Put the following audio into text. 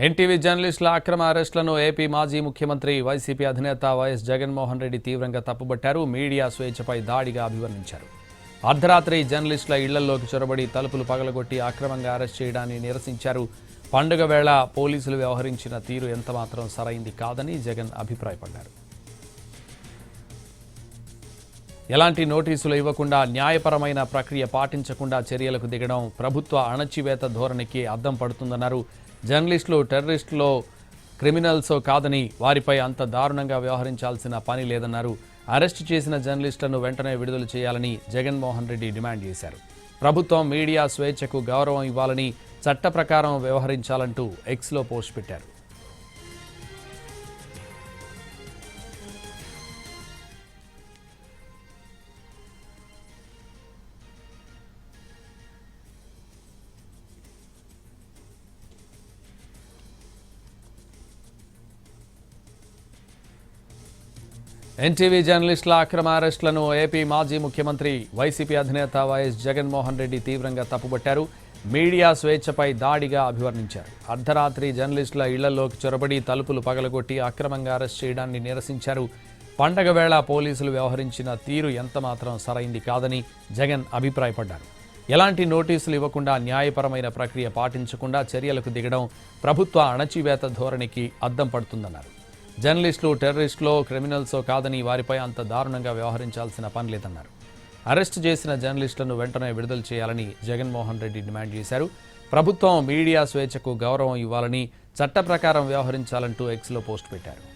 NTV జర్నలిస్టుల అక్రమ అరెస్టులను AP మాజీ ముఖ్యమంత్రి వైసీపీ అధినేత వైఎస్ జగన్మోహన్ రెడ్డి తీవ్రంగా తప్పుబట్టారు. మీడియా స్వేచ్ఛపై దాడిగా అభివర్ణించారు. అర్ధరాత్రి జర్నలిస్టుల ఇళ్లలోకి చొరబడి తలుపులు పగలగొట్టి అక్రమంగా అరెస్ట్ చేయడాన్ని నిరసించారు. పండుగ వేళ పోలీసులు వ్యవహరించిన తీరు ఎంతమాత్రం సరైంది కాదని జగన్ అభిప్రాయపడ్డారు. ఎలాంటి నోటీసులు ఇవ్వకుండా న్యాయపరమైన ప్రక్రియ పాటించకుండా చర్యలకు దిగడం ప్రభుత్వ అణచివేత ధోరణికి అద్దం పడుతుందన్నారు. జర్నలిస్టులు టెర్రరిస్టులో క్రిమినల్సో కాదని వారిపై అంత దారుణంగా వ్యవహరించాల్సిన పని లేదన్నారు. అరెస్టు చేసిన జర్నలిస్టులను వెంటనే విడుదల చేయాలని జగన్మోహన్ రెడ్డి డిమాండ్ చేశారు. ప్రభుత్వం మీడియా స్వేచ్ఛకు గౌరవం ఇవ్వాలని, చట్ట ప్రకారం వ్యవహరించాలంటూ ఎక్స్లో పోస్ట్ పెట్టారు. ఎన్టీవీ జర్నలిస్టుల అక్రమ అరెస్టులను ఏపీ మాజీ ముఖ్యమంత్రి వైసీపీ అధినేత వైఎస్ జగన్మోహన్ రెడ్డి తీవ్రంగా తప్పుబట్టారు. మీడియా స్వేచ్ఛపై దాడిగా అభివర్ణించారు. అర్ధరాత్రి జర్నలిస్టుల ఇళ్లలోకి చొరబడి తలుపులు పగలగొట్టి అక్రమంగా అరెస్ట్ చేయడాన్ని నిరసించారు. పండగ వేళ పోలీసులు వ్యవహరించిన తీరు ఎంతమాత్రం సరైంది కాదని జగన్ అభిప్రాయపడ్డారు. ఎలాంటి నోటీసులు ఇవ్వకుండా న్యాయపరమైన ప్రక్రియ పాటించకుండా చర్యలకు దిగడం ప్రభుత్వ అణచివేత ధోరణికి అద్దం పడుతుందన్నారు. జర్నలిస్టులు టెర్రరిస్టులో క్రిమినల్సో కాదని వారిపై అంత దారుణంగా వ్యవహరించాల్సిన పని లేదన్నారు. అరెస్టు చేసిన జర్నలిస్టులను వెంటనే విడుదల చేయాలని జగన్మోహన్ రెడ్డి డిమాండ్ చేశారు. ప్రభుత్వం మీడియా స్వేచ్ఛకు గౌరవం ఇవ్వాలని, చట్ట ప్రకారం వ్యవహరించాలంటూ ఎక్స్లో పోస్ట్ పెట్టారు.